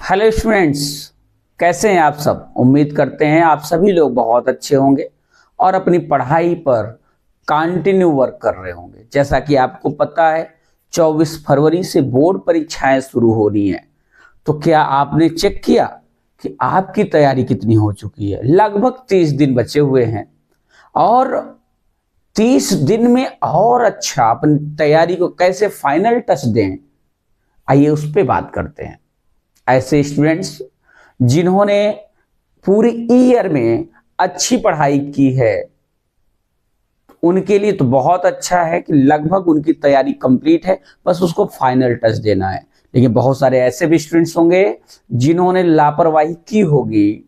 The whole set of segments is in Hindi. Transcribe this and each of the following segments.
हेलो स्टूडेंट्स, कैसे हैं आप सब। उम्मीद करते हैं आप सभी लोग बहुत अच्छे होंगे और अपनी पढ़ाई पर कंटिन्यू वर्क कर रहे होंगे। जैसा कि आपको पता है 24 फरवरी से बोर्ड परीक्षाएं शुरू हो रही हैं। तो क्या आपने चेक किया कि आपकी तैयारी कितनी हो चुकी है। लगभग 30 दिन बचे हुए हैं और 30 दिन में और अच्छा अपनी तैयारी को कैसे फाइनल टच दें, आइए उस पर बात करते हैं। ऐसे स्टूडेंट्स जिन्होंने पूरी ईयर में अच्छी पढ़ाई की है उनके लिए तो बहुत अच्छा है कि लगभग उनकी तैयारी कंप्लीट है, बस उसको फाइनल टच देना है। लेकिन बहुत सारे ऐसे भी स्टूडेंट्स होंगे जिन्होंने लापरवाही की होगी,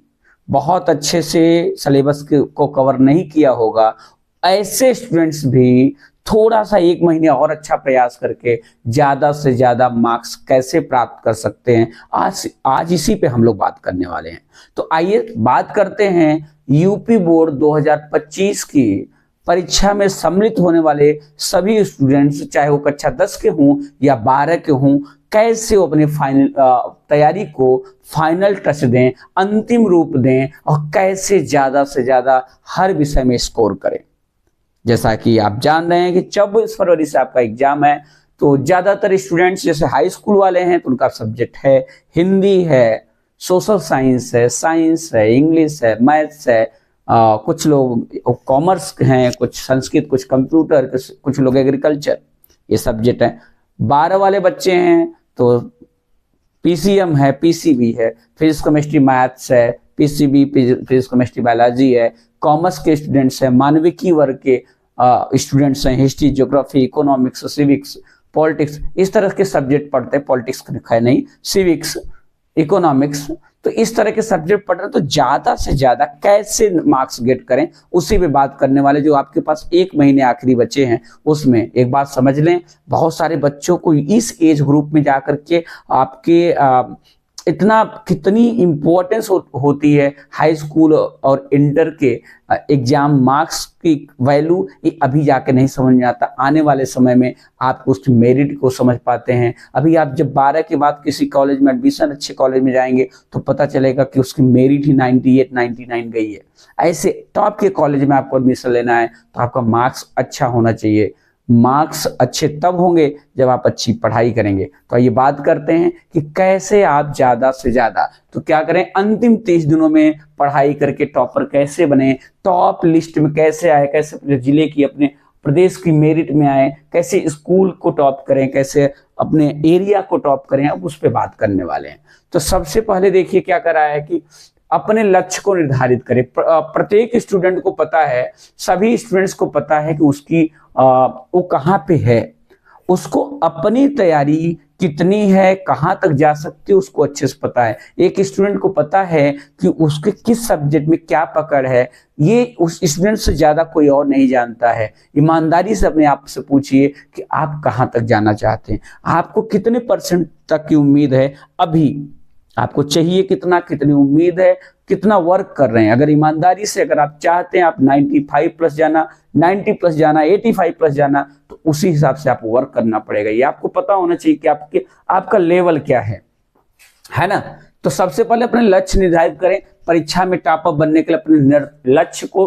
बहुत अच्छे से सिलेबस को कवर नहीं किया होगा। ऐसे स्टूडेंट्स भी थोड़ा सा 1 महीने और अच्छा प्रयास करके ज्यादा से ज्यादा मार्क्स कैसे प्राप्त कर सकते हैं, आज इसी पे हम लोग बात करने वाले हैं। तो आइए बात करते हैं यूपी बोर्ड 2025 की परीक्षा में सम्मिलित होने वाले सभी स्टूडेंट्स, चाहे वो कक्षा 10 के हों या 12 के हों, कैसे वो अपने फाइनल तैयारी को फाइनल टच दें, अंतिम रूप दें और कैसे ज्यादा से ज्यादा हर विषय में स्कोर करें। जैसा कि आप जान रहे हैं कि 24 फरवरी से आपका एग्जाम है, तो ज्यादातर स्टूडेंट्स जैसे हाई स्कूल वाले हैं तो उनका सब्जेक्ट है हिंदी है, सोशल साइंस है, इंग्लिश है, मैथ्स है, कुछ लोग कॉमर्स हैं, कुछ संस्कृत, कुछ कंप्यूटर, कुछ लोग एग्रीकल्चर, ये सब्जेक्ट है। 12 वाले बच्चे हैं तो पीसीएम है, पीसीबी है, फिजिक्स केमिस्ट्री मैथ्स है, पीसीबी फिजिक्स केमिस्ट्री बायोलॉजी है। कॉमर्स के स्टूडेंट्स हैं, मानविकी वर्ग के स्टूडेंट्स हैं, history, geography, economics, civics, politics, इस तरह के सब्जेक्ट पढ़ते हैं। पॉलिटिक्स है नहीं, सिविक्स, इकोनॉमिक्स, तो इस तरह के सब्जेक्ट पढ़ रहे हैं। तो ज्यादा से ज्यादा कैसे मार्क्स गेट करें उसी पे बात करने वाले। जो आपके पास 1 महीने आखिरी बचे हैं उसमें एक बात समझ लें, बहुत सारे बच्चों को इस एज ग्रुप में जाकर के आपके इतना कितनी इंपॉर्टेंस होती है हाई स्कूल और इंटर के एग्जाम मार्क्स की वैल्यू, ये अभी जाके नहीं समझ में आता। आने वाले समय में आप उसकी मेरिट को समझ पाते हैं। अभी आप जब 12 के बाद किसी कॉलेज में एडमिशन, अच्छे कॉलेज में जाएंगे तो पता चलेगा कि उसकी मेरिट ही 98 99 गई है। ऐसे टॉप के कॉलेज में आपको एडमिशन लेना है तो आपका मार्क्स अच्छा होना चाहिए। मार्क्स अच्छे तब होंगे जब आप अच्छी पढ़ाई करेंगे। तो ये बात करते हैं कि कैसे आप ज्यादा से ज्यादा तो क्या करें, अंतिम 30 दिनों में पढ़ाई करके टॉपर कैसे बने, टॉप लिस्ट में कैसे आए, कैसे अपने जिले की, अपने प्रदेश की मेरिट में आए, कैसे स्कूल को टॉप करें, कैसे अपने एरिया को टॉप करें, अब उस पर बात करने वाले हैं। तो सबसे पहले देखिए क्या करा है कि अपने लक्ष्य को निर्धारित करें। प्रत्येक स्टूडेंट को पता है, सभी स्टूडेंट्स को पता है कि उसकी वो कहाँ पे है, उसको अपनी तैयारी कितनी है, कहाँ तक जा सकती है, उसको अच्छे से पता है। एक स्टूडेंट को पता है कि उसके किस सब्जेक्ट में क्या पकड़ है, ये उस स्टूडेंट से ज्यादा कोई और नहीं जानता है। ईमानदारी से अपने आप से पूछिए कि आप कहाँ तक जाना चाहते हैं, आपको कितने % तक की उम्मीद है, अभी आपको चाहिए कितना, कितनी उम्मीद है, कितना वर्क कर रहे हैं। अगर ईमानदारी से अगर आप चाहते हैं आप 95 प्लस जाना, 90 प्लस जाना, 85 प्लस जाना, तो उसी हिसाब से आपको वर्क करना पड़ेगा। ये आपको पता होना चाहिए कि आपका लेवल क्या है ना। तो सबसे पहले अपने लक्ष्य निर्धारित करें। परीक्षा में टॉप अप बनने के लिए अपने लक्ष्य को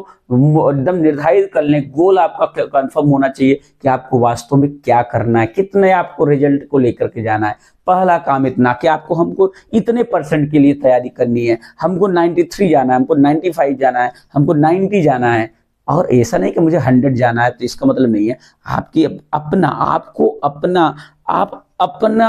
एकदम निर्धारित कर लें। गोल आपका कंफर्म होना चाहिए कि आपको वास्तव में क्या करना है, कितने आपको रिजल्ट को लेकर के जाना है। पहला काम इतना कि हमको इतने % के लिए तैयारी करनी है, हमको 93 जाना है, हमको 95 जाना है, हमको 90 जाना है। और ऐसा नहीं कि मुझे 100 जाना है, तो इसका मतलब नहीं है आपकी आप अपना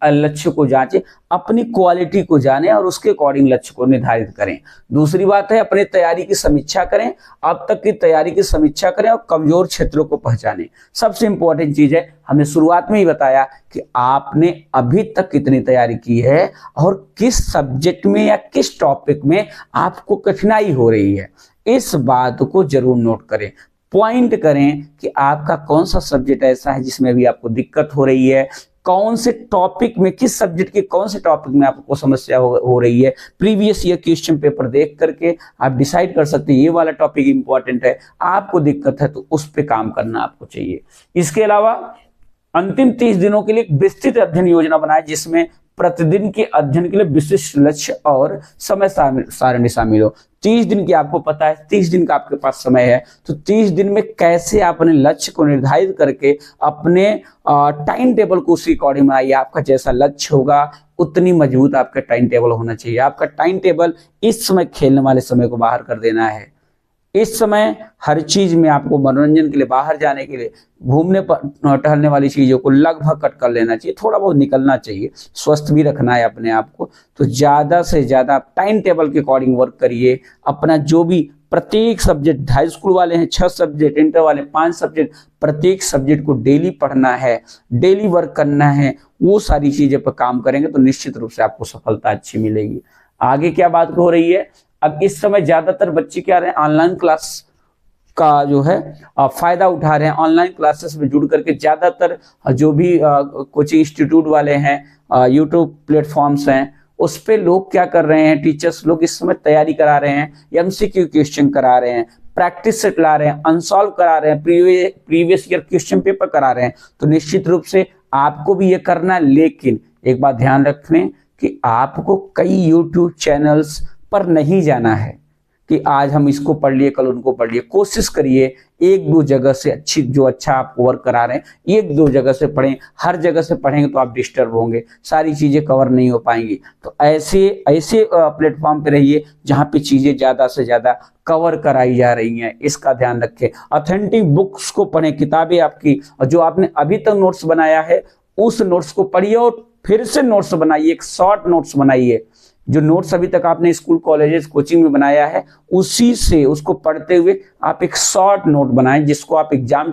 लक्ष्य को जांचें, अपनी क्वालिटी को जानें और उसके अकॉर्डिंग लक्ष्य को निर्धारित करें। दूसरी बात है अपनी तैयारी की समीक्षा करें, अब तक की तैयारी की समीक्षा करें और कमजोर क्षेत्रों को पहचानें। सबसे इंपॉर्टेंट चीज है, हमने शुरुआत में ही बताया कि आपने अभी तक कितनी तैयारी की है और किस सब्जेक्ट में या किस टॉपिक में आपको कठिनाई हो रही है। इस बात को जरूर नोट करें, पॉइंट करें कि आपका कौन सा सब्जेक्ट ऐसा है जिसमें भी आपको दिक्कत हो रही है, कौन से टॉपिक में, किस सब्जेक्ट के कौन से टॉपिक में आपको समस्या हो रही है। प्रीवियस ईयर क्वेश्चन पेपर देख करके आप डिसाइड कर सकते हैं ये वाला टॉपिक इंपॉर्टेंट है, आपको दिक्कत है तो उस पर काम करना आपको चाहिए। इसके अलावा अंतिम 30 दिनों के लिए एक विस्तृत अध्ययन योजना बनाए जिसमें प्रतिदिन के अध्ययन के लिए विशिष्ट लक्ष्य और समय सारणी शामिल हो। 30 दिन की आपको पता है, 30 दिन का आपके पास समय है, तो 30 दिन में कैसे आप अपने लक्ष्य को निर्धारित करके अपने टाइम टेबल को उसी अकॉर्डिंग बनाइए। आपका जैसा लक्ष्य होगा उतनी मजबूत आपका टाइम टेबल होना चाहिए। आपका टाइम टेबल इस समय खेलने वाले समय को बाहर कर देना है। इस समय हर चीज में आपको मनोरंजन के लिए, बाहर जाने के लिए, घूमने टहलने वाली चीजों को लगभग कट कर लेना चाहिए, थोड़ा बहुत निकलना चाहिए, स्वस्थ भी रखना है अपने आप को। तो ज्यादा से ज्यादा टाइम टेबल के अकॉर्डिंग वर्क करिए। अपना जो भी प्रत्येक सब्जेक्ट, हाई स्कूल वाले हैं 6 सब्जेक्ट, इंटर वाले 5 सब्जेक्ट, प्रत्येक सब्जेक्ट को डेली पढ़ना है, डेली वर्क करना है। वो सारी चीजें पर काम करेंगे तो निश्चित रूप से आपको सफलता अच्छी मिलेगी। आगे क्या बात हो रही है, अब इस समय ज्यादातर बच्चे क्या रहे हैं, ऑनलाइन क्लास का जो है फायदा उठा रहे हैं। ऑनलाइन क्लासेस में जुड़ करके ज्यादातर जो भी कोचिंग इंस्टीट्यूट वाले हैं, यूट्यूब प्लेटफॉर्म्स हैं, उस पे लोग क्या कर रहे हैं, टीचर्स लोग इस समय तैयारी करा रहे हैं, एमसीक्यू क्वेश्चन करा रहे हैं, प्रैक्टिस सेट ला रहे हैं, अनसॉल्व करा रहे हैं, प्रीवियस ईयर क्वेश्चन पेपर करा रहे हैं। तो निश्चित रूप से आपको भी ये करना है, लेकिन एक बात ध्यान रखने कि आपको कई यूट्यूब चैनल्स पर नहीं जाना है कि आज हम इसको पढ़ लिए कल उनको पढ़ लिए। कोशिश करिए एक दो जगह से अच्छी, जो अच्छा आप वर्क करा रहे हैं एक दो जगह से पढ़ें। हर जगह से पढ़ेंगे तो आप डिस्टर्ब होंगे, सारी चीजें कवर नहीं हो पाएंगी। तो ऐसे प्लेटफॉर्म पे रहिए जहां पे चीजें ज्यादा से ज्यादा कवर कराई जा रही हैं, इसका ध्यान रखें। ऑथेंटिक बुक्स को पढ़ें, किताबें आपकी, और जो आपने अभी तक नोट्स बनाया है उस नोट्स को पढ़िए और फिर से नोट्स बनाइए, एक शॉर्ट नोट्स बनाइए। जो नोट्स अभी तक आपने स्कूल, कॉलेजेस, कोचिंग में बनाया है, उसी से उसको पढ़ते हुए आप एक शॉर्ट नोट बनाएं, जिसको आप एग्जाम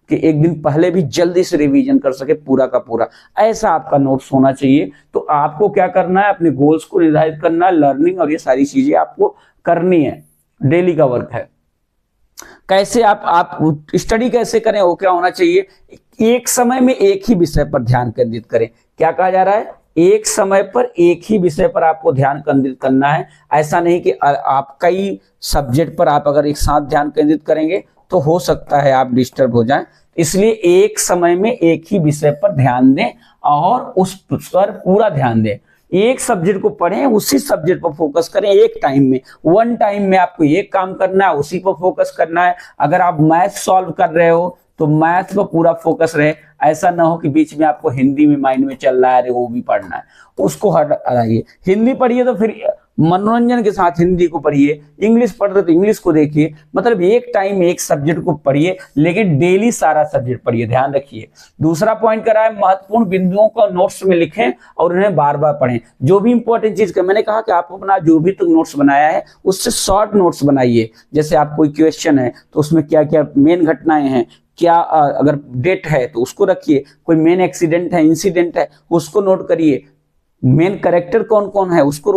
के एक दिन पहले भी जल्दी से रिवीजन कर सके पूरा का पूरा। ऐसा आपका नोट्स होना चाहिए। तो आपको क्या करना है, अपने गोल्स को निर्धारित करना है, लर्निंग और ये सारी चीजें आपको करनी है, डेली का वर्क है। कैसे आप स्टडी कैसे करें, वो क्या होना चाहिए, एक समय में एक ही विषय पर ध्यान केंद्रित करें। क्या कहा जा रहा है, एक समय पर एक ही विषय पर आपको ध्यान केंद्रित करना है। ऐसा नहीं कि आप कई सब्जेक्ट पर आप अगर एक साथ ध्यान केंद्रित करेंगे तो हो सकता है आप डिस्टर्ब हो जाएं। इसलिए एक समय में एक ही विषय पर ध्यान दें और उस पर पूरा ध्यान दें। एक सब्जेक्ट को पढ़ें, उसी सब्जेक्ट पर फोकस करें एक टाइम में। वन टाइम में आपको एक काम करना है, उसी पर फोकस करना है। अगर आप मैथ सॉल्व कर रहे हो तो मैथ पर पूरा फोकस रहे। ऐसा ना हो कि बीच में आपको हिंदी में माइंड में चल रहा है, अरे वो भी पढ़ना है, उसको हटाइए। हिंदी पढ़िए तो फिर मनोरंजन के साथ हिंदी को पढ़िए, इंग्लिश पढ़ रहे तो इंग्लिश को देखिए। मतलब एक टाइम में एक सब्जेक्ट को पढ़िए, लेकिन डेली सारा सब्जेक्ट पढ़िए, ध्यान रखिए। दूसरा पॉइंट करा है, महत्वपूर्ण बिंदुओं को नोट्स में लिखें और उन्हें बार बार पढ़ें। जो भी इंपॉर्टेंट चीज का मैंने कहा कि आप अपना जो भी तक नोट्स बनाया है उससे शॉर्ट नोट्स बनाइए। जैसे आप कोई क्वेश्चन है तो उसमें क्या क्या मेन घटनाएं हैं, क्या अगर डेट है तो उसको रखिए, कोई मेन एक्सीडेंट है, इंसिडेंट है, उसको नोट करिए, मेन कैरेक्टर कौन कौन है उसको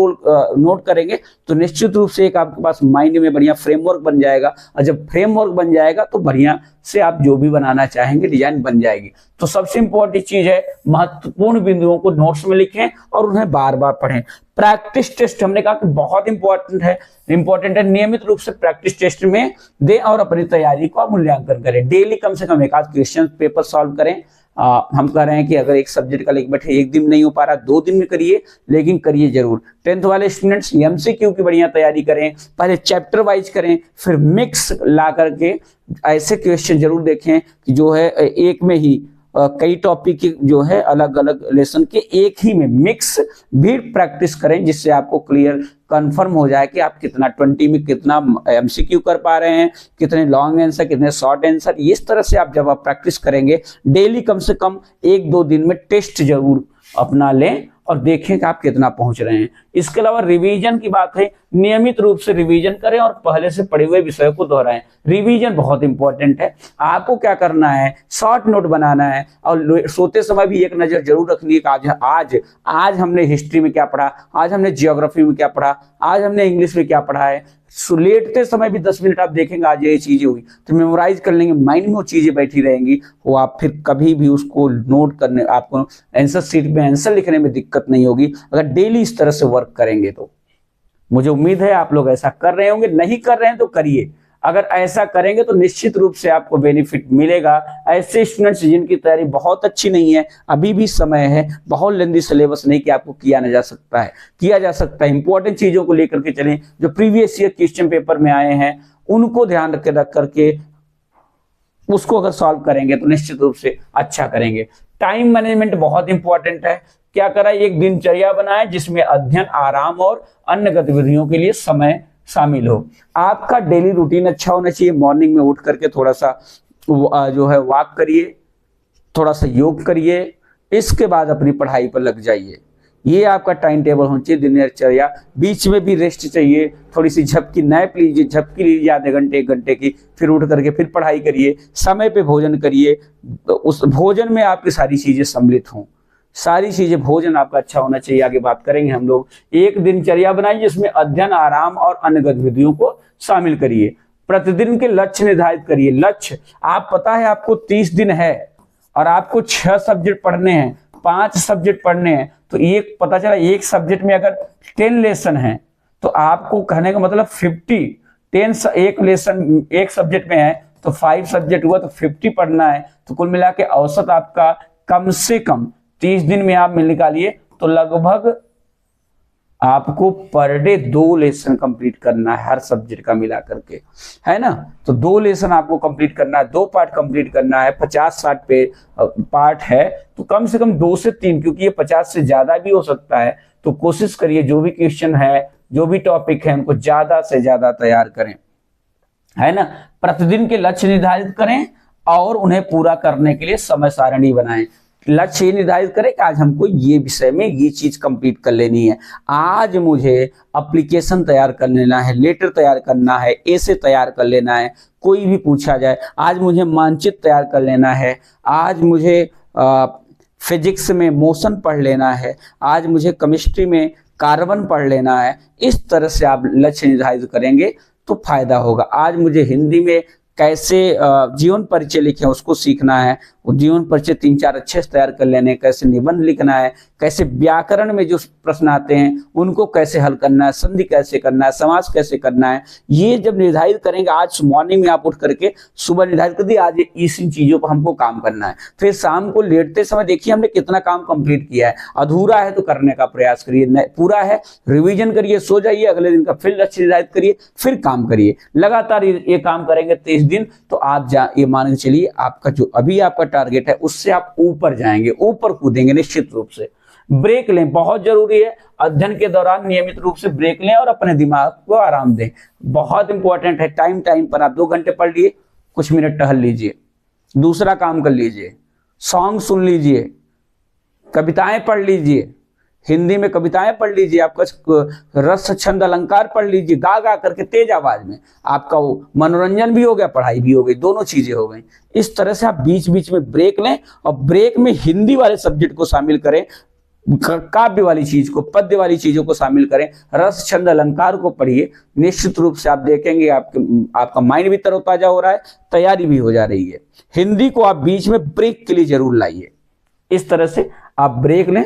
नोट करेंगे तो निश्चित रूप से एक आपके पास माइंड में बढ़िया फ्रेमवर्क बन जाएगा। और जब फ्रेमवर्क बन जाएगा तो बढ़िया से आप जो भी बनाना चाहेंगे डिजाइन बन जाएगी। तो सबसे इंपॉर्टेंट चीज है, महत्वपूर्ण बिंदुओं को नोट्स में लिखें और उन्हें बार बार पढ़ें। प्रैक्टिस टेस्ट हमने कहा कि बहुत इंपॉर्टेंट है। नियमित रूप से प्रैक्टिस टेस्ट में दें और अपनी तैयारी का मूल्यांकन करें। डेली कम से कम एक आध क्वेश्चन पेपर सॉल्व करें। हम कह रहे हैं कि अगर एक सब्जेक्ट का लेके बैठे, एक दिन नहीं हो पा रहा 2 दिन में करिए, लेकिन करिए जरूर। 10th वाले स्टूडेंट्स एमसीक्यू की बढ़िया तैयारी करें, पहले चैप्टर वाइज करें, फिर मिक्स ला करके ऐसे क्वेश्चन जरूर देखें कि जो है एक में ही कई टॉपिक की जो है अलग अलग लेसन के एक ही में मिक्स भी प्रैक्टिस करें, जिससे आपको क्लियर कंफर्म हो जाए कि आप कितना 20 में कितना एमसीक्यू कर पा रहे हैं, कितने लॉन्ग आंसर, कितने शॉर्ट आंसर। इस तरह से आप जब आप प्रैक्टिस करेंगे डेली कम से कम 1-2 दिन में टेस्ट जरूर अपना लें और देखें कि आप कितना पहुंच रहे हैं। इसके अलावा रिवीजन की बात है, नियमित रूप से रिवीजन करें और पहले से पढ़े हुए विषयों को दोहराएं। रिवीजन बहुत इंपॉर्टेंट है। आपको क्या करना है, शॉर्ट नोट बनाना है और सोते समय भी एक नजर जरूर रखनी है कि आज हमने हिस्ट्री में क्या पढ़ा, आज हमने जियोग्राफी में क्या पढ़ा, आज हमने इंग्लिश में क्या पढ़ा है। लेटते समय भी 10 मिनट आप देखेंगे आज ये चीजें हुई तो मेमोराइज कर लेंगे, माइंड में वो चीजें बैठी रहेंगी। वो आप फिर कभी भी उसको नोट करने, आपको आंसर शीट में आंसर लिखने में दिक्कत नहीं होगी अगर डेली इस तरह से वर्क करेंगे। तो मुझे उम्मीद है आप लोग ऐसा कर रहे होंगे। नहीं कर रहे हैं तो करिए। अगर ऐसा करेंगे तो निश्चित रूप से आपको बेनिफिट मिलेगा। ऐसे स्टूडेंट्स जिनकी तैयारी बहुत अच्छी नहीं है, अभी भी समय है, बहुत लेंदी सिलेबस नहीं कि आपको किया जा सकता है। इंपॉर्टेंट चीजों को लेकर के चलें, जो प्रीवियस ईयर क्वेश्चन पेपर में आए हैं उनको ध्यान रख करके उसको अगर सॉल्व करेंगे तो निश्चित रूप से अच्छा करेंगे। टाइम मैनेजमेंट बहुत इंपॉर्टेंट है। क्या करा, एक दिनचर्या बनाए जिसमें अध्ययन, आराम और अन्य गतिविधियों के लिए समय शामिल हो। आपका डेली रूटीन अच्छा होना चाहिए। मॉर्निंग में उठ करके थोड़ा सा जो है वॉक करिए, थोड़ा सा योग करिए, इसके बाद अपनी पढ़ाई पर लग जाइए। ये आपका टाइम टेबल होना चाहिए, दिनचर्या। बीच में भी रेस्ट चाहिए, थोड़ी सी झपकी नैप लीजिए, झपकी लीजिए आधे घंटे 1 घंटे की, फिर उठ करके फिर पढ़ाई करिए। समय पे भोजन करिए, तो उस भोजन में आपकी सारी चीजें सम्मिलित हों, सारी चीजें, भोजन आपका अच्छा होना चाहिए। आगे बात करेंगे हम लोग। एक दिनचर्या बनाइए जिसमें अध्ययन, आराम और अन्य गतिविधियों को शामिल करिए। प्रतिदिन के लक्ष्य निर्धारित करिए। लक्ष्य, आप पता है आपको 30 दिन है और आपको 6 सब्जेक्ट पढ़ने हैं, 5 सब्जेक्ट पढ़ने हैं, तो एक पता चला एक सब्जेक्ट में अगर 10 लेसन है तो आपको कहने का मतलब 10 एक लेसन एक सब्जेक्ट में है तो 5 सब्जेक्ट हुआ तो 50 पढ़ना है। तो कुल मिला के औसत आपका कम से कम 30 दिन में आप निकालिए तो लगभग आपको पर डे 2 लेसन कंप्लीट करना है, हर सब्जेक्ट का मिला करके, है ना। तो 2 लेसन आपको कंप्लीट करना है, 2 पार्ट कंप्लीट करना है। 50-60 पे पार्ट है तो कम से कम 2 से 3, क्योंकि ये 50 से ज्यादा भी हो सकता है। तो कोशिश करिए जो भी क्वेश्चन है, जो भी टॉपिक है, उनको ज्यादा से ज्यादा तैयार करें, है ना। प्रतिदिन के लक्ष्य निर्धारित करें और उन्हें पूरा करने के लिए समय सारणी बनाएं। लक्ष्य ये निर्धारित करें कि आज हमको ये विषय में ये चीज कंप्लीट कर लेनी है, आज मुझे एप्लीकेशन तैयार कर लेना है, लेटर तैयार करना है, एसे तैयार कर लेना है, कोई भी पूछा जाए, आज मुझे मानचित्र तैयार कर लेना है, आज मुझे फिजिक्स में मोशन पढ़ लेना है, आज मुझे केमिस्ट्री में कार्बन पढ़ लेना है। इस तरह से आप लक्ष्य निर्धारित करेंगे तो फायदा होगा। आज मुझे हिंदी में कैसे जीवन परिचय लिखें उसको सीखना है, वो जीवन परिचय 3-4 अच्छे से तैयार कर लेने, कैसे निबंध लिखना है, कैसे व्याकरण में जो प्रश्न आते हैं उनको कैसे हल करना है, संधि कैसे करना है, समास कैसे करना है, ये जब निर्धारित करेंगे, आज मॉर्निंग में आप उठ करके सुबह निर्धारित कर दिए आज इन चीजों पर हमको काम करना है, फिर शाम को लेटते समय देखिए हमने कितना काम कंप्लीट किया है। अधूरा है तो करने का प्रयास करिए, पूरा है रिविजन करिए, सो जाइए, अगले दिन का फिर लक्ष्य निर्धारित करिए, फिर काम करिए। लगातार ये काम करेंगे 23 दिन तो आप ये मान के चलिए आपका जो अभी आपका टारगेट है उससे आप ऊपर जाएंगे, ऊपर कूदेंगे निश्चित रूप से। ब्रेक लें, बहुत जरूरी है। अध्ययन के दौरान नियमित रूप से ब्रेक लें और अपने दिमाग को आराम दें, बहुत इंपॉर्टेंट है। टाइम पर आप 2 घंटे पढ़ लिए, कुछ मिनट टहल लीजिए, दूसरा काम कर लीजिए, सॉन्ग सुन लीजिए, कविताएं पढ़ लीजिए, हिंदी में कविताएं पढ़ लीजिए, आपका रस छंद अलंकार पढ़ लीजिए, गा गा करके तेज आवाज में। आपका वो मनोरंजन भी हो गया, पढ़ाई भी हो गई, दोनों चीजें हो गई। इस तरह से आप बीच बीच में ब्रेक लें और ब्रेक में हिंदी वाले सब्जेक्ट को शामिल करें, काव्य वाली चीज को, पद्य वाली चीजों को शामिल करें, रस छंद अलंकार को पढ़िए। निश्चित रूप से आप देखेंगे आपका माइंड भी तरोताजा हो रहा है, तैयारी भी हो जा रही है। हिंदी को आप बीच में ब्रेक के लिए जरूर लाइए। इस तरह से आप ब्रेक लें।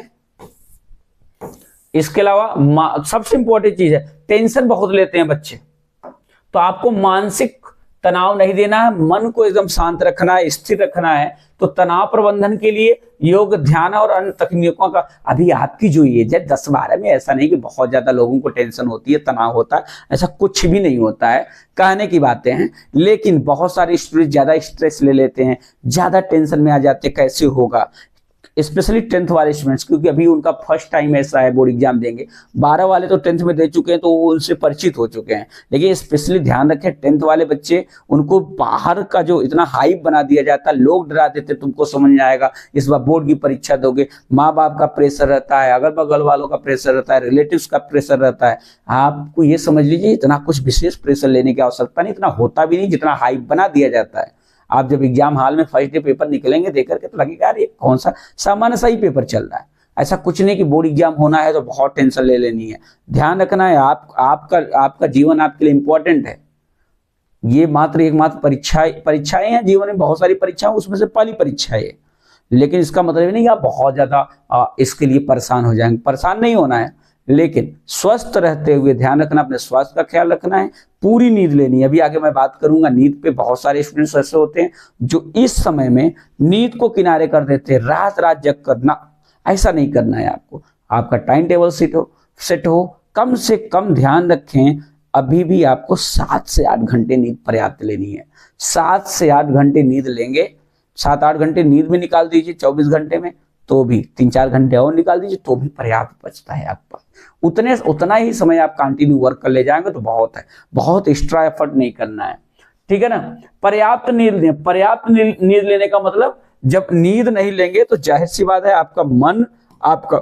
इसके अलावा सबसे इंपॉर्टेंट चीज है, टेंशन बहुत लेते हैं बच्चे, तो आपको मानसिक तनाव नहीं देना है, मन को एकदम शांत रखना है, स्थिर रखना है। तो तनाव प्रबंधन के लिए योग, ध्यान और अन्य तकनीकों का, अभी आपकी जो एज है 10-12 में, ऐसा नहीं कि बहुत ज्यादा लोगों को टेंशन होती है, तनाव होता है, ऐसा कुछ भी नहीं होता है, कहने की बातें हैं। लेकिन बहुत सारे स्टूडेंट ज्यादा स्ट्रेस ले लेते हैं, ज्यादा टेंशन में आ जाते हैं, कैसे होगा, स्पेशली 10th वाले स्टूडेंट्स, क्योंकि अभी उनका फर्स्ट टाइम ऐसा है, बोर्ड एग्जाम देंगे। 12 वाले तो 10th में दे चुके हैं तो वो उनसे परिचित हो चुके हैं, लेकिन स्पेशली ध्यान रखें 10th वाले बच्चे, उनको बाहर का जो इतना हाइप बना दिया जाता है, लोग डरा देते तुमको समझ में आएगा, इस बार बोर्ड की परीक्षा दोगे, माँ बाप का प्रेशर रहता है, अगल बगल वालों का प्रेशर रहता है, रिलेटिव्स का प्रेशर रहता है। आपको ये समझ लीजिए इतना कुछ विशेष प्रेशर लेने की आवश्यकता नहीं, इतना होता भी नहीं जितना हाइप बना दिया जाता है। आप जब एग्जाम हॉल में फर्स्ट डे पेपर निकलेंगे देकर के तो लगेगा यार ये कौन सा सामान्य सा ही पेपर चल रहा है। ऐसा कुछ नहीं कि बोर्ड एग्जाम होना है तो बहुत टेंशन ले लेनी है। ध्यान रखना है आपका जीवन आपके लिए इंपॉर्टेंट है। ये मात्र एकमात्र परीक्षाएं हैं, जीवन में बहुत सारी परीक्षाएं, उसमें से पहली परीक्षा है। लेकिन इसका मतलब नहीं कि आप बहुत ज्यादा इसके लिए परेशान हो जाएंगे, परेशान नहीं होना है। लेकिन स्वस्थ रहते हुए ध्यान रखना, अपने स्वास्थ्य का ख्याल रखना है, पूरी नींद लेनी है। अभी आगे मैं बात करूंगा नींद पे। बहुत सारे स्टूडेंट्स ऐसे होते हैं जो इस समय में नींद को किनारे कर देते हैं, रात रात जग करना, ऐसा नहीं करना है आपको। आपका टाइम टेबल सेट हो, कम से कम ध्यान रखें, अभी भी आपको 7 से 8 घंटे नींद पर्याप्त लेनी है। 7 से 8 घंटे नींद लेंगे, 7-8 घंटे नींद में निकाल दीजिए 24 घंटे में, तो भी 3-4 घंटे और निकाल दीजिए तो भी पर्याप्त बचता है आपका। उतना ही समय आप कंटिन्यू वर्क कर ले जाएंगे तो बहुत है, बहुत एक्स्ट्रा एफर्ट नहीं करना है, ठीक है ना। पर्याप्त नींद लें। पर्याप्त नींद लेने का मतलब, जब नींद नहीं लेंगे तो जाहिर सी बात है आपका मन, आपका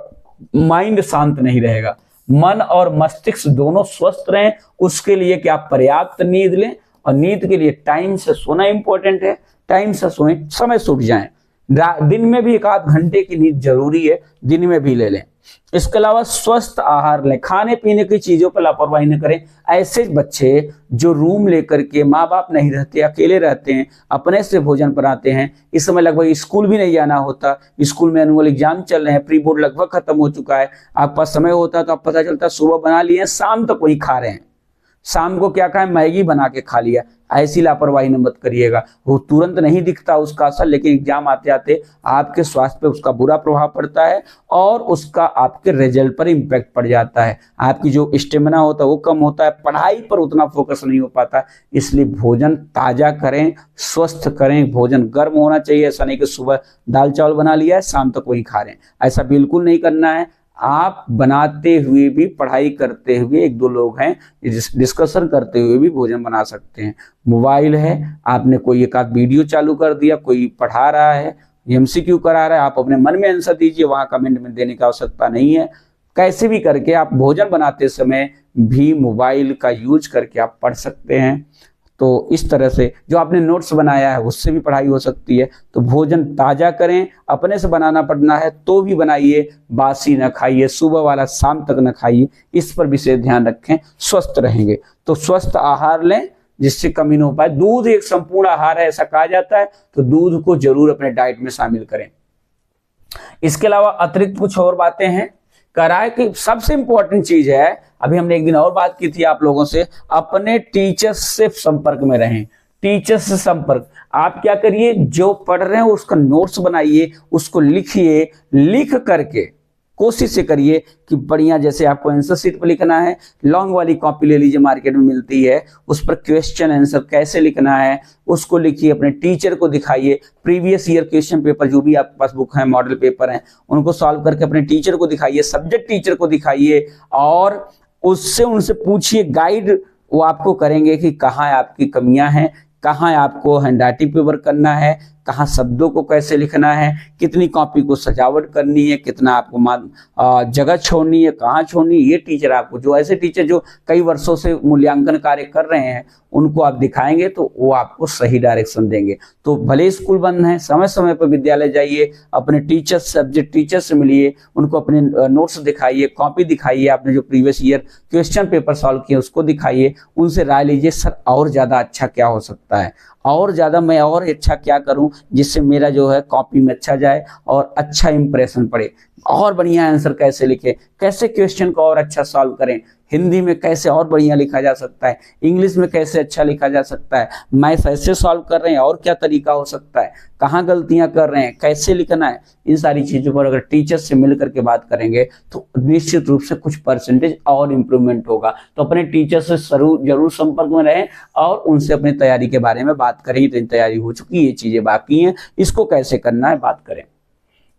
माइंड शांत नहीं रहेगा। मन और मस्तिष्क दोनों स्वस्थ रहें, उसके लिए कि आप पर्याप्त नींद लें। और नींद के लिए टाइम से सोना इंपॉर्टेंट है, टाइम से सोएं, समय से उठ जाएं। दिन में भी 1-8 घंटे की नींद जरूरी है, दिन में भी ले लें। इसके अलावा स्वस्थ आहार लें, खाने पीने की चीजों पर लापरवाही न करें। ऐसे बच्चे जो रूम लेकर के, माँ बाप नहीं रहते, अकेले रहते हैं, अपने से भोजन बनाते हैं, इस समय लगभग स्कूल भी नहीं जाना होता, स्कूल में एनुअल एग्जाम चल रहे हैं, प्री बोर्ड लगभग खत्म हो चुका है, आपके पास समय होता है तो आप पता चलता सुबह बना लिए, शाम तक वही खा रहे हैं। शाम को क्या खाएं, मैगी बना के खा लिया। ऐसी लापरवाही न मत करिएगा। वो तुरंत नहीं दिखता उसका असर, लेकिन एग्जाम आते आते आपके स्वास्थ्य पे उसका बुरा प्रभाव पड़ता है और उसका आपके रिजल्ट पर इम्पैक्ट पड़ जाता है। आपकी जो स्टेमिना होता है वो कम होता है, पढ़ाई पर उतना फोकस नहीं हो पाता। इसलिए भोजन ताजा करें, स्वस्थ करें, भोजन गर्म होना चाहिए। ऐसा नहीं कि सुबह दाल चावल बना लिया है, शाम तक वही खा रहे हैं, ऐसा बिल्कुल नहीं करना है। आप बनाते हुए भी, पढ़ाई करते हुए, 1-2 लोग हैं डिस्कशन करते हुए भी भोजन बना सकते हैं। मोबाइल है, आपने कोई एक आध वीडियो चालू कर दिया, कोई पढ़ा रहा है, एमसीक्यू करा रहा है, आप अपने मन में आंसर दीजिए, वहां कमेंट में देने की आवश्यकता नहीं है। कैसे भी करके आप भोजन बनाते समय भी मोबाइल का यूज करके आप पढ़ सकते हैं। तो इस तरह से जो आपने नोट्स बनाया है उससे भी पढ़ाई हो सकती है। तो भोजन ताजा करें, अपने से बनाना पड़ना है तो भी बनाइए, बासी न खाइए, सुबह वाला शाम तक न खाइए, इस पर विशेष ध्यान रखें, स्वस्थ रहेंगे। तो स्वस्थ आहार लें जिससे कमी न हो पाए। दूध एक संपूर्ण आहार है ऐसा कहा जाता है, तो दूध को जरूर अपने डाइट में शामिल करें। इसके अलावा अतिरिक्त कुछ और बातें हैं, कराए कि सबसे इंपॉर्टेंट चीज है, अभी हमने एक दिन और बात की थी आप लोगों से, अपने टीचर्स से संपर्क में रहें। टीचर्स से संपर्क, आप क्या करिए, जो पढ़ रहे हैं उसका नोट्स बनाइए, उसको लिखिए, लिख करके कोशिश से करिए कि बढ़िया, जैसे आपको आंसर शीट पर लिखना है, लॉन्ग वाली कॉपी ले लीजिए, मार्केट में मिलती है, उस पर क्वेश्चन आंसर कैसे लिखना है उसको लिखिए, अपने टीचर को दिखाइए। प्रीवियस ईयर क्वेश्चन पेपर जो भी आपके पास बुक है, मॉडल पेपर हैं, उनको सॉल्व करके अपने टीचर को दिखाइए, सब्जेक्ट टीचर को दिखाइए और उससे उनसे पूछिए, गाइड वो आपको करेंगे कि कहाँ आपकी कमियां हैं, कहाँ आपको हैंडराइटिंग पे वर्क करना है, कहाँ शब्दों को कैसे लिखना है, कितनी कॉपी को सजावट करनी है, कितना आपको जगह छोड़नी है, कहाँ छोड़नी है। ये टीचर आपको, जो ऐसे टीचर जो कई वर्षों से मूल्यांकन कार्य कर रहे हैं, उनको आप दिखाएंगे तो वो आपको सही डायरेक्शन देंगे। तो भले स्कूल बंद है, समय समय पर विद्यालय जाइए, अपने टीचर, सब्जेक्ट टीचर से मिलिए, उनको अपने नोट्स दिखाइए, कॉपी दिखाइए, आपने जो previous year question paper solve किए उसको दिखाइए, उनसे राय लीजिए, सर और ज्यादा अच्छा क्या हो सकता है, और ज्यादा मैं और अच्छा क्या करूं जिससे मेरा जो है कॉपी में अच्छा जाए और अच्छा इंप्रेशन पड़े, और बढ़िया आंसर कैसे लिखे, कैसे क्वेश्चन को और अच्छा सॉल्व करें, हिंदी में कैसे और बढ़िया लिखा जा सकता है, इंग्लिश में कैसे अच्छा लिखा जा सकता है, मैथ ऐसे सॉल्व कर रहे हैं और क्या तरीका हो सकता है, कहाँ गलतियां कर रहे हैं, कैसे लिखना है। इन सारी चीजों पर अगर टीचर से मिल करके बात करेंगे तो निश्चित रूप से कुछ परसेंटेज और इम्प्रूवमेंट होगा। तो अपने टीचर से जरूर संपर्क में रहें और उनसे अपनी तैयारी के बारे में बात करें। तो तैयारी हो चुकी है, ये चीजें बाकी हैं, इसको कैसे करना है बात करें।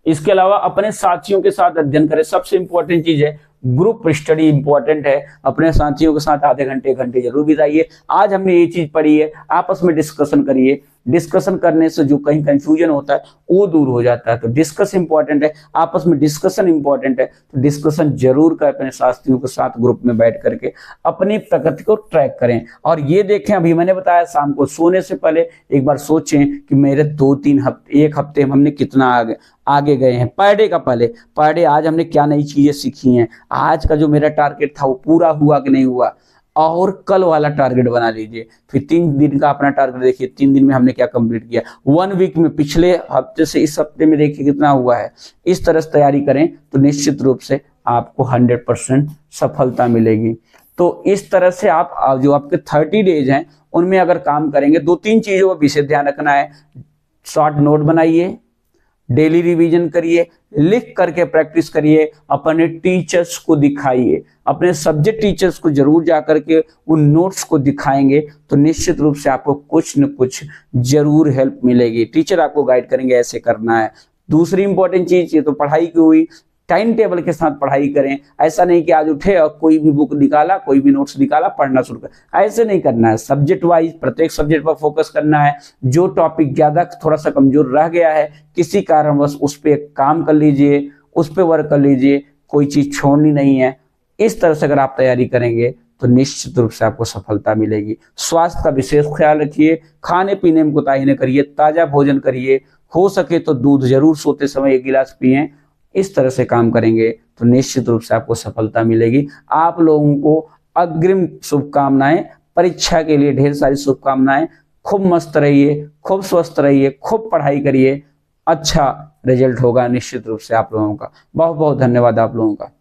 इसके अलावा अपने साथियों के साथ अध्ययन करें। सबसे इंपॉर्टेंट चीज है, ग्रुप स्टडी इंपॉर्टेंट है। अपने साथियों के साथ आधे घंटे 1 घंटे जरूर बिताइए। आज हमने ये चीज पढ़ी है, आपस में डिस्कशन करिए। डिस्कशन करने से जो कहीं कंफ्यूजन होता है वो दूर हो जाता है। तो डिस्कस इंपॉर्टेंट है, आपस में डिस्कशन इंपॉर्टेंट है। तो डिस्कशन जरूर करें अपने साथियों के साथ ग्रुप में बैठ करके, अपनी प्रगति को ट्रैक करें। और ये देखें, अभी मैंने बताया शाम को सोने से पहले एक बार सोचें कि मेरे 2-3 हफ्ते, 1 हफ्ते में हमने कितना आगे गए हैं। पर डे का पहले, पर डे आज हमने क्या नई चीजें सीखी हैं, आज का जो मेरा टारगेट था वो पूरा हुआ कि नहीं हुआ, और कल वाला टारगेट बना लीजिए। फिर 3 दिन का अपना टारगेट देखिए, 3 दिन में हमने क्या कंप्लीट किया, 1 वीक में, पिछले हफ्ते से इस हफ्ते में देखिए कितना हुआ है। इस तरह से तैयारी करें तो निश्चित रूप से आपको 100% सफलता मिलेगी। तो इस तरह से आप जो आपके 30 डेज हैं उनमें अगर काम करेंगे, 2-3 चीजों का विशेष ध्यान रखना है। शॉर्ट नोट बनाइए, डेली रिवीजन करिए, लिख करके प्रैक्टिस करिए, अपने टीचर्स को दिखाइए, अपने सब्जेक्ट टीचर्स को जरूर जाकर के उन नोट्स को दिखाएंगे तो निश्चित रूप से आपको कुछ न कुछ जरूर हेल्प मिलेगी। टीचर आपको गाइड करेंगे ऐसे करना है। दूसरी इंपॉर्टेंट चीज, ये तो पढ़ाई की हुई, टाइम टेबल के साथ पढ़ाई करें। ऐसा नहीं कि आज उठे और कोई भी बुक निकाला, कोई भी नोट्स निकाला, पढ़ना शुरू कर, ऐसे नहीं करना है। सब्जेक्ट वाइज प्रत्येक सब्जेक्ट पर फोकस करना है। जो टॉपिक ज्यादा थोड़ा सा कमजोर रह गया है किसी कारणवश उस पर काम कर लीजिए, उस पर वर्क कर लीजिए, कोई चीज छोड़नी नहीं है। इस तरह से अगर आप तैयारी करेंगे तो निश्चित रूप से आपको सफलता मिलेगी। स्वास्थ्य का विशेष ख्याल रखिए, खाने पीने में कोताही न करिए, ताजा भोजन करिए, हो सके तो दूध जरूर सोते समय 1 गिलास पिएं। इस तरह से काम करेंगे तो निश्चित रूप से आपको सफलता मिलेगी। आप लोगों को अग्रिम शुभकामनाएं, परीक्षा के लिए ढेर सारी शुभकामनाएं। खूब मस्त रहिए, खूब स्वस्थ रहिए, खूब पढ़ाई करिए, अच्छा रिजल्ट होगा निश्चित रूप से आप लोगों का। बहुत बहुत धन्यवाद आप लोगों का।